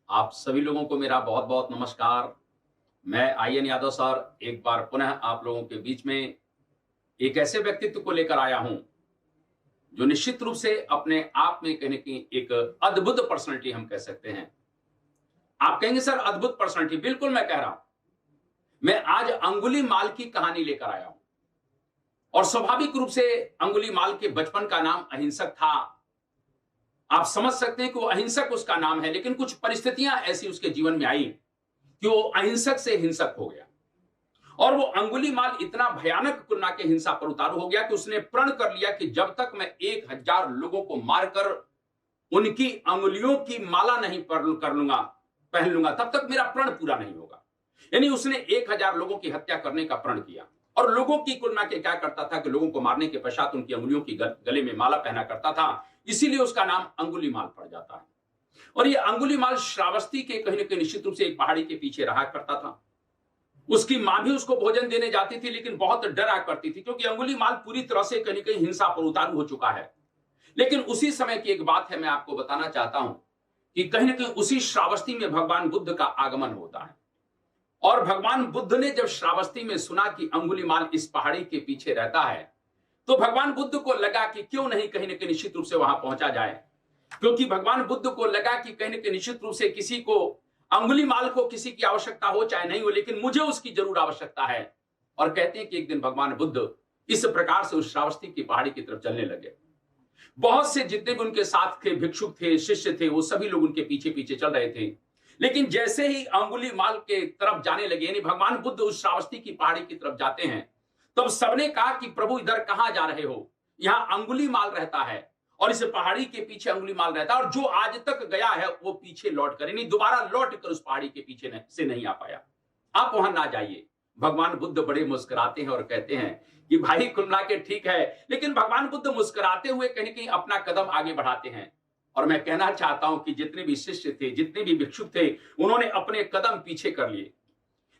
आप सभी लोगों को मेरा बहुत बहुत नमस्कार। मैं आईएन यादव सर एक बार पुनः आप लोगों के बीच में एक ऐसे व्यक्तित्व को लेकर आया हूं जो निश्चित रूप से अपने आप में कहने की एक अद्भुत पर्सनैलिटी हम कह सकते हैं। आप कहेंगे सर अद्भुत पर्सनैलिटी, बिल्कुल मैं कह रहा हूं। मैं आज अंगुली माल की कहानी लेकर आया हूं और स्वाभाविक रूप से अंगुली माल के बचपन का नाम अहिंसक था। आप समझ सकते हैं कि वो अहिंसक उसका नाम है, लेकिन कुछ परिस्थितियां ऐसी उसके जीवन में आई कि वो अहिंसक से हिंसक हो गया और वो अंगुलीमाल इतना भयानक कुन्ना के हिंसा पर उतारू हो गया कि उसने प्रण कर लिया कि जब तक मैं 1000 लोगों को मारकर उनकी अंगुलियों की माला नहीं कर लूंगा, पहन लूंगा, तब तक मेरा प्रण पूरा नहीं होगा। यानी उसने 1000 लोगों की हत्या करने का प्रण किया और लोगों की कुन्ना के क्या करता था कि लोगों को मारने के पश्चात उनकी अंगुलियों की गले में माला पहना करता था, इसीलिए उसका नाम अंगुलीमाल पड़ जाता है। और ये अंगुलीमाल श्रावस्ती के कहीं न कहीं निश्चित रूप से एक पहाड़ी के पीछे रहा करता था। उसकी मां भी उसको भोजन देने जाती थी, लेकिन बहुत डरा करती थी क्योंकि अंगुलीमाल पूरी तरह से कहीं न कहीं हिंसा पर उतारू हो चुका है। लेकिन उसी समय की एक बात है, मैं आपको बताना चाहता हूं कि कहीं न कहीं उसी श्रावस्ती में भगवान बुद्ध का आगमन होता है। और भगवान बुद्ध ने जब श्रावस्ती में सुना कि अंगुलीमाल इस पहाड़ी के पीछे रहता है, तो भगवान बुद्ध को लगा कि क्यों नहीं कहीं न कहीं निश्चित रूप से वहां पहुंचा जाए। क्योंकि भगवान बुद्ध को लगा कि कहीं न कहीं निश्चित रूप से किसी को, अंगुलीमाल को किसी की आवश्यकता हो चाहे नहीं हो, लेकिन मुझे उसकी जरूर आवश्यकता है। और कहते हैं कि एक दिन भगवान बुद्ध इस प्रकार से उस श्रावस्ती की पहाड़ी की तरफ चलने लगे। बहुत से जितने भी उनके साथ थे, भिक्षुक थे, शिष्य थे, वो सभी लोग उनके पीछे पीछे चल रहे थे। लेकिन जैसे ही अंगुलीमाल के तरफ जाने लगे, यानी भगवान बुद्ध उस श्रावस्ती की पहाड़ी की तरफ जाते हैं, तब सबने कहा कि प्रभु इधर कहां जा रहे हो? यहां अंगुलीमाल रहता है और इस पहाड़ी के पीछे अंगुलीमाल रहता है, और जो आज तक गया है वो पीछे लौट कर, यानी दोबारा लौट कर उस पहाड़ी के पीछे से नहीं आ पाया। आप वहां ना जाइए। भगवान बुद्ध बड़े मुस्कुराते हैं और कहते हैं कि भाई कुल के ठीक है, लेकिन भगवान बुद्ध मुस्कुराते हुए कहीं कहीं अपना कदम आगे बढ़ाते हैं। और मैं कहना चाहता हूं कि जितने भी शिष्य थे, जितने भी भिक्षुक थे, उन्होंने अपने कदम पीछे कर लिए।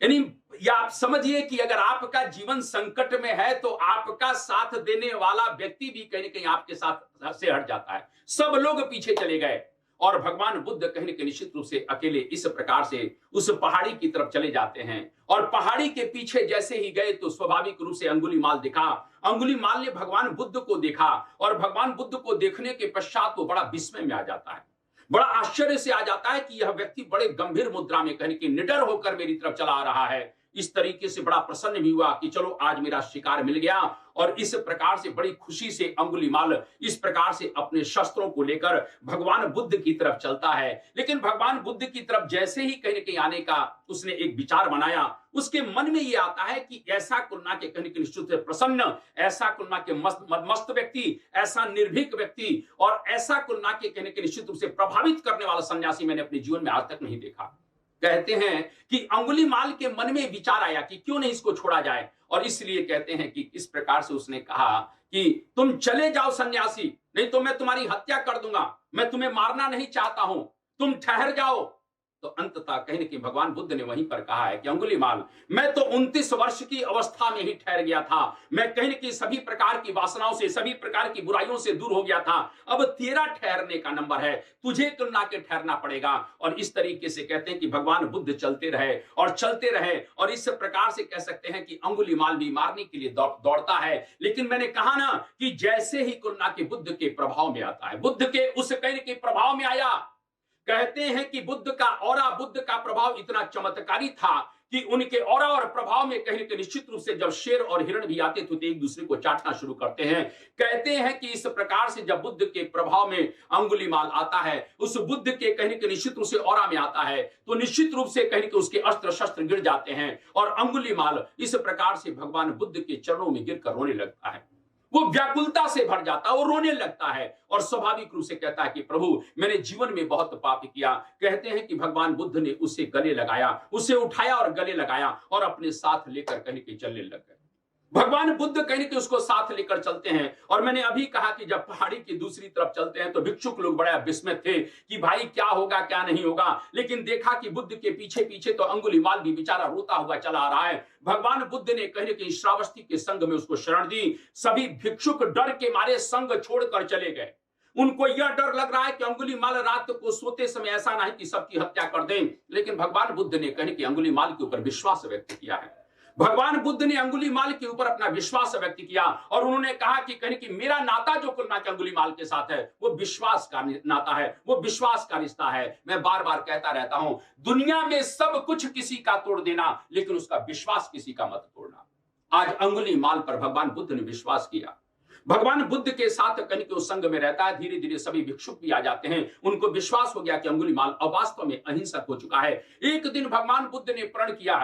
यानी या आप समझिए कि अगर आपका जीवन संकट में है तो आपका साथ देने वाला व्यक्ति भी कहीं न कहीं आपके साथ से हट जाता है। सब लोग पीछे चले गए और भगवान बुद्ध कहीं न कहीं निश्चित रूप से अकेले इस प्रकार से उस पहाड़ी की तरफ चले जाते हैं। और पहाड़ी के पीछे जैसे ही गए तो स्वाभाविक रूप से अंगुलीमाल दिखा। अंगुलीमाल ने भगवान बुद्ध को देखा और भगवान बुद्ध को देखने के पश्चात वो बड़ा विस्मय में आ जाता है, बड़ा आश्चर्य से आ जाता है कि यह व्यक्ति बड़े गंभीर मुद्रा में कहने की निडर होकर मेरी तरफ चला आ रहा है। इस तरीके से बड़ा प्रसन्न भी हुआ कि चलो आज मेरा शिकार मिल गया। और इस प्रकार से बड़ी खुशी से अंगुलीमाल इस प्रकार से अपने शस्त्रों को लेकर भगवान बुद्ध की तरफ चलता है। लेकिन भगवान बुद्ध की तरफ जैसे ही कहीं न कहीं आने का उसने एक विचार बनाया, उसके मन में यह आता है कि ऐसा कुलना के कहीं निश्चित से प्रसन्न, ऐसा कुलना के मस्त व्यक्ति, ऐसा निर्भीक व्यक्ति और ऐसा कुलना के कहने के निश्चित रूप से प्रभावित करने वाला सन्यासी मैंने अपने जीवन में आज तक नहीं देखा। कहते हैं कि अंगुलीमाल के मन में विचार आया कि क्यों नहीं इसको छोड़ा जाए, और इसलिए कहते हैं कि इस प्रकार से उसने कहा कि तुम चले जाओ सन्यासी, नहीं तो मैं तुम्हारी हत्या कर दूंगा। मैं तुम्हें मारना नहीं चाहता हूं, तुम ठहर जाओ। तो अंततः कहीं न कहीं भगवान बुद्ध ने वहीं पर कहा है कि अंगुलीमाल, मैं तो 29 वर्ष की अवस्था में ही ठहर गया था। मैं कहीं न कहीं सभी प्रकार की वासनाओं से, सभी प्रकार की बुराइयों से दूर हो गया था। अब तेरा ठहरने का नंबर है, तुझे तुलना के ठहरना पड़ेगा। और इस तरीके से कहते हैं कि भगवान बुद्ध चलते रहे और चलते रहे, और इस प्रकार से कह सकते हैं कि अंगुलीमाल भी मारने के लिए दौड़ता है। लेकिन मैंने कहा ना कि जैसे ही कुलना के बुद्ध के प्रभाव में आता है, बुद्ध के उस कहीं के प्रभाव में आया। कहते हैं कि बुद्ध का ऑरा, बुद्ध का प्रभाव इतना चमत्कारी था कि उनके ऑरा और प्रभाव में कहीं न निश्चित रूप से जब शेर और हिरण भी आते थे तो एक दूसरे को चाटना शुरू करते हैं। कहते हैं कि इस प्रकार से जब बुद्ध के प्रभाव में अंगुलीमाल आता है, उस बुद्ध के कहीं न निश्चित रूप से ऑरा में आता है, तो निश्चित रूप से कहीं उसके अस्त्र शस्त्र गिर जाते हैं और अंगुलीमाल इस प्रकार से भगवान बुद्ध के चरणों में गिरकर रोने लगता है। वो व्याकुलता से भर जाता है, वो रोने लगता है और स्वाभाविक रूप से कहता है कि प्रभु, मैंने जीवन में बहुत पाप किया। कहते हैं कि भगवान बुद्ध ने उसे गले लगाया, उसे उठाया और गले लगाया और अपने साथ लेकर कहीं के चलने लग गए। भगवान बुद्ध कहीं कि उसको साथ लेकर चलते हैं। और मैंने अभी कहा कि जब पहाड़ी की दूसरी तरफ चलते हैं तो भिक्षुक लोग बड़ा विस्मित थे कि भाई क्या होगा क्या नहीं होगा। लेकिन देखा कि बुद्ध के पीछे पीछे तो अंगुलीमाल भी बेचारा रोता हुआ चला आ रहा है। भगवान बुद्ध ने कहीं कि श्रावस्ती के संघ में उसको शरण दी। सभी भिक्षुक डर के मारे संघ छोड़कर चले गए। उनको यह डर लग रहा है कि अंगुलीमाल रात को सोते समय ऐसा नहीं कि सबकी हत्या कर दें। लेकिन भगवान बुद्ध ने कहीं कि अंगुलीमाल के ऊपर विश्वास व्यक्त किया है। भगवान बुद्ध ने अंगुलीमाल के ऊपर अपना विश्वास व्यक्त किया और उन्होंने कहा कि कहीं कि मेरा नाता जो कुल के अंगुलीमाल के साथ है वो विश्वास का नाता है, वो विश्वास का रिश्ता है। मैं बार बार कहता रहता हूं, दुनिया में सब कुछ किसी का तोड़ देना, लेकिन उसका विश्वास किसी का मत तोड़ना। आज अंगुलीमाल पर भगवान बुद्ध ने विश्वास किया। भगवान बुद्ध के साथ कनिक उस संघ में रहता है। धीरे धीरे सभी भिक्षुक भी आ जाते हैं। उनको विश्वास हो गया कि अंगुलीमाल अब वास्तव में अहिंसक हो चुका है। एक दिन भगवान बुद्ध ने प्रण किया,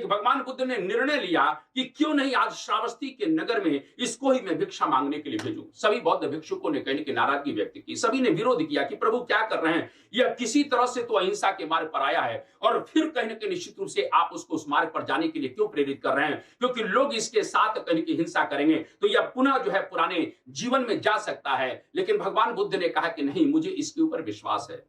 भगवान बुद्ध ने निर्णय लिया कि क्यों नहीं आज श्रावस्ती के नगर में इसको ही मैं भिक्षा मांगने के लिए भेजूं। सभी बौद्ध भिक्षुकों ने कहीं की नाराजगी व्यक्त की, सभी ने विरोध किया कि प्रभु क्या कर रहे हैं, यह किसी तरह से तो अहिंसा के मार्ग पर आया है और फिर कहीं ना कहीं निश्चित रूप से आप उसको उस मार्ग पर जाने के लिए क्यों प्रेरित कर रहे हैं, क्योंकि लोग इसके साथ कहीं की हिंसा करेंगे तो यह पुनः जो है पुराने जीवन में जा सकता है। लेकिन भगवान बुद्ध ने कहा कि नहीं, मुझे इसके ऊपर विश्वास है।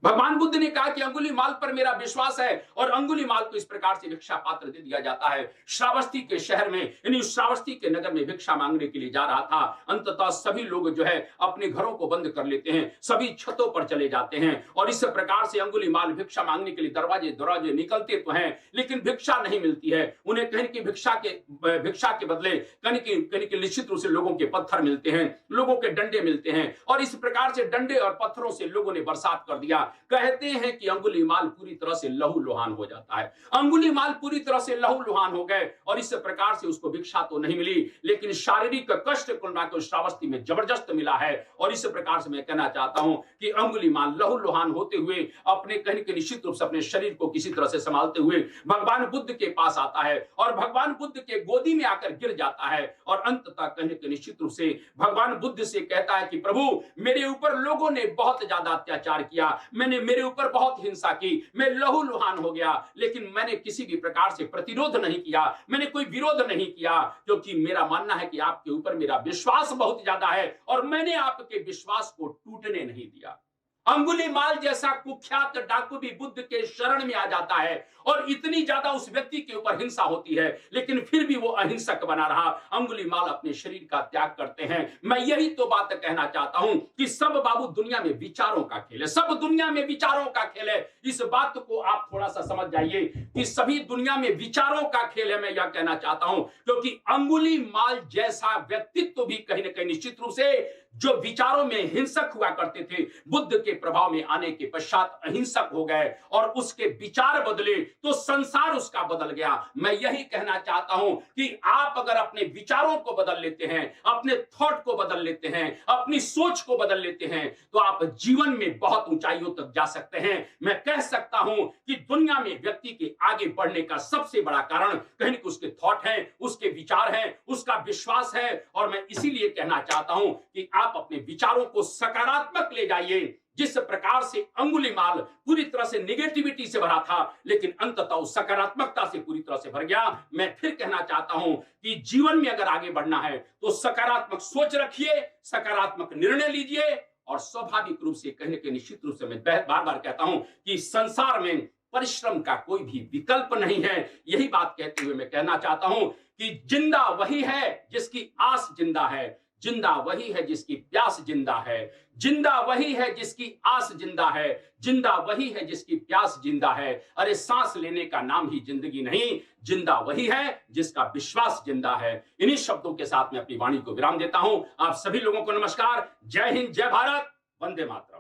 भगवान बुद्ध ने कहा कि अंगुलीमाल पर मेरा विश्वास है और अंगुलीमाल को इस प्रकार से भिक्षा पात्र दे दिया जाता है। श्रावस्ती के शहर में यानी श्रावस्ती के नगर में भिक्षा मांगने के लिए जा रहा था। अंततः सभी लोग जो है अपने घरों को बंद कर लेते हैं, सभी छतों पर चले जाते हैं और इस प्रकार से अंगुलीमाल भिक्षा मांगने के लिए दरवाजे निकलते तो हैं, लेकिन भिक्षा नहीं मिलती है उन्हें। कहीं की भिक्षा के बदले कहीं की निश्चित रूप से लोगों के पत्थर मिलते हैं, लोगों के डंडे मिलते हैं और इस प्रकार से डंडे और पत्थरों से लोगों ने बरसात कर दिया। कहते हैं कि अंगुलीमाल पूरी तरह से लहूलुहान हो जाता है। अंगुलीमाल पूरी तरह से लहूलुहान हो गए और इस प्रकार से उसको भिक्षा तो नहीं मिली, लेकिन शारीरिक कष्ट कुलना को श्रावस्ती में जबरदस्त मिला है। और इस प्रकार से मैं कहना चाहता हूं कि अंगुलीमाल लहूलुहान होते हुए अपने कहीं के निश्चित रूप से अपने शरीर को किसी तरह से संभालते हुए भगवान बुद्ध के पास आता है और भगवान बुद्ध के गोदी में आकर गिर जाता है और अंततः कहीं के निश्चित रूप से भगवान बुद्ध से कहता है कि प्रभु, मेरे ऊपर लोगों ने बहुत ज्यादा अत्याचार किया, मेरे ऊपर बहुत हिंसा की, मैं लहूलुहान हो गया, लेकिन मैंने किसी भी प्रकार से प्रतिरोध नहीं किया, मैंने कोई विरोध नहीं किया, क्योंकि मेरा मानना है कि आपके ऊपर मेरा विश्वास बहुत ज्यादा है और मैंने आपके विश्वास को टूटने नहीं दिया। अंगुलीमाल जैसा कुख्यात डाकू भी बुद्ध के शरण में आ जाता है और इतनी ज्यादा उस व्यक्ति के ऊपर हिंसा होती है, लेकिन फिर भी वो अहिंसक बना रहा। अंगुलीमाल अपने शरीर का त्याग करते हैं। मैं यही तो बात कहना चाहता हूं कि सब बाबू दुनिया में विचारों का खेल है, सब दुनिया में विचारों का खेल है। इस बात को आप थोड़ा सा समझ जाइए कि सभी दुनिया में विचारों का खेल है। मैं यह कहना चाहता हूं क्योंकि अंगुलीमाल जैसा व्यक्तित्व भी कहीं ना कहीं निश्चित रूप से जो विचारों में हिंसक हुआ करते थे, बुद्ध के प्रभाव में आने के पश्चात अहिंसक हो गए और उसके विचार बदले तो संसार उसका बदल गया। मैं यही कहना चाहता हूं कि आप अगर अपने विचारों को बदल लेते हैं, अपने थॉट को बदल लेते हैं, अपनी सोच को बदल लेते हैं, तो आप जीवन में बहुत ऊंचाइयों तक जा सकते हैं। मैं कह सकता हूं कि दुनिया में व्यक्ति के आगे बढ़ने का सबसे बड़ा कारण कहीं उसके थॉट है, उसके विचार है, उसका विश्वास है। और मैं इसीलिए कहना चाहता हूं कि आप अपने विचारों को सकारात्मक ले जाइए। जिस प्रकार से अंगुलीमाल पूरी तरह से नेगेटिविटी से भरा था, लेकिन अंततः सकारात्मकता से पूरी तरह से भर गया। मैं फिर कहना चाहता हूं कि जीवन में अगर आगे बढ़ना है तो सकारात्मक सोच रखिए, सकारात्मक निर्णय लीजिए और स्वाभाविक रूप से कहने के निश्चित रूप से मैं बार बार कहता हूं कि संसार में परिश्रम का कोई भी विकल्प नहीं है। यही बात कहते हुए मैं कहना चाहता हूं कि जिंदा वही है जिसकी आस जिंदा है, जिंदा वही है जिसकी प्यास जिंदा है, जिंदा वही है जिसकी आस जिंदा है, जिंदा वही है जिसकी प्यास जिंदा है। अरे सांस लेने का नाम ही जिंदगी नहीं, जिंदा वही है जिसका विश्वास जिंदा है। इन्हीं शब्दों के साथ मैं अपनी वाणी को विराम देता हूं। आप सभी लोगों को नमस्कार, जय हिंद, जय भारत, वंदे मातरम।